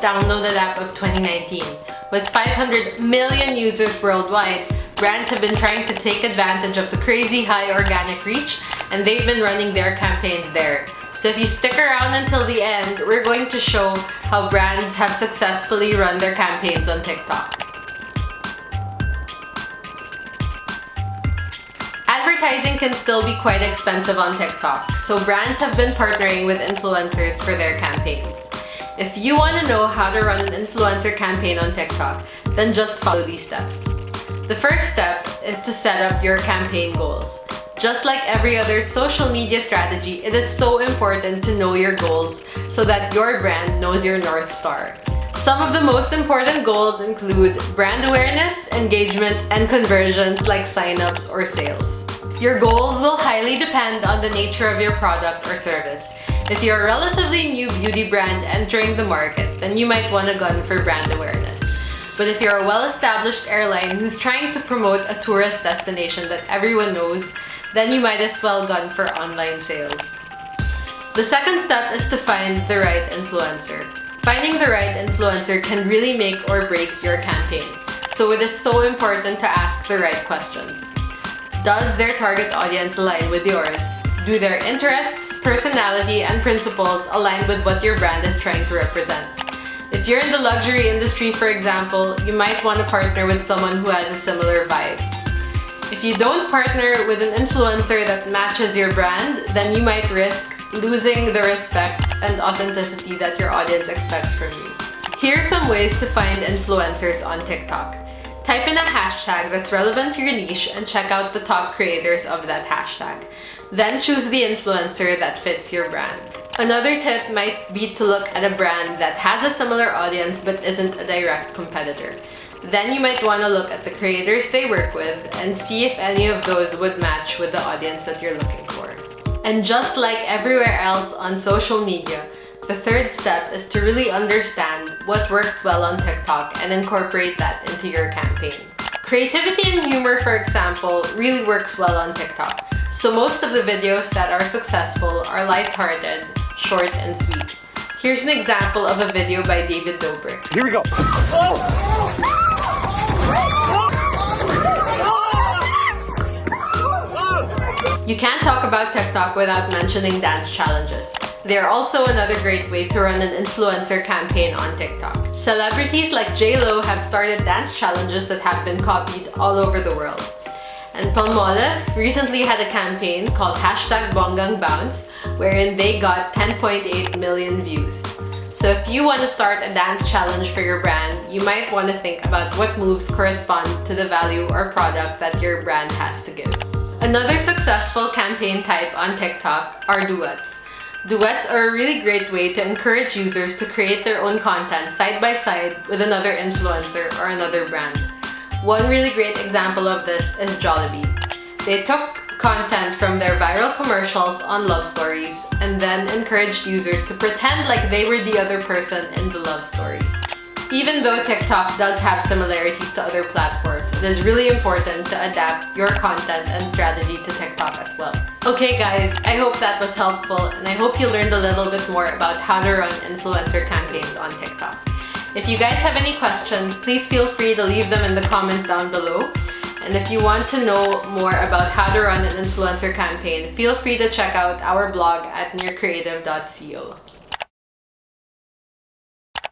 downloaded app of 2019. With 500 million users worldwide, brands have been trying to take advantage of the crazy high organic reach, and they've been running their campaigns there. So if you stick around until the end, we're going to show how brands have successfully run their campaigns on TikTok. Advertising can still be quite expensive on TikTok, so brands have been partnering with influencers for their campaigns. If you want to know how to run an influencer campaign on TikTok, then just follow these steps. The first step is to set up your campaign goals. Just like every other social media strategy, it is so important to know your goals so that your brand knows your North Star. Some of the most important goals include brand awareness, engagement, and conversions like signups or sales. Your goals will highly depend on the nature of your product or service. If you're a relatively new beauty brand entering the market, then you might want to gun for brand awareness. But if you're a well-established airline who's trying to promote a tourist destination that everyone knows, then you might as well gun for online sales. The second step is to find the right influencer. Finding the right influencer can really make or break your campaign, so it is so important to ask the right questions. Does their target audience align with yours? Do their interests, personality, and principles align with what your brand is trying to represent? If you're in the luxury industry, for example, you might want to partner with someone who has a similar vibe. If you don't partner with an influencer that matches your brand, then you might risk losing the respect and authenticity that your audience expects from you. Here are some ways to find influencers on TikTok. Type in a hashtag that's relevant to your niche and check out the top creators of that hashtag. Then choose the influencer that fits your brand. Another tip might be to look at a brand that has a similar audience but isn't a direct competitor. Then you might want to look at the creators they work with and see if any of those would match with the audience that you're looking for. And just like everywhere else on social media, the third step is to really understand what works well on TikTok and incorporate that into your campaign. Creativity and humor, for example, really works well on TikTok. So most of the videos that are successful are lighthearted, short, and sweet. Here's an example of a video by David Dobrik. Here we go. You can't talk about TikTok without mentioning dance challenges. They're also another great way to run an influencer campaign on TikTok. Celebrities like J.Lo have started dance challenges that have been copied all over the world. And Palmolive recently had a campaign called #BongangBounce, wherein they got 10.8 million views. So if you want to start a dance challenge for your brand, you might want to think about what moves correspond to the value or product that your brand has to give. Another successful campaign type on TikTok are duets. Duets are a really great way to encourage users to create their own content side by side with another influencer or another brand. One really great example of this is Jollibee. They took content from their viral commercials on love stories and then encouraged users to pretend like they were the other person in the love story. Even though TikTok does have similarities to other platforms, it is really important to adapt your content and strategy to TikTok as well. Okay guys, I hope that was helpful and I hope you learned a little bit more about how to run influencer campaigns on TikTok. If you guys have any questions, please feel free to leave them in the comments down below. And if you want to know more about how to run an influencer campaign, feel free to check out our blog at nearcreative.co.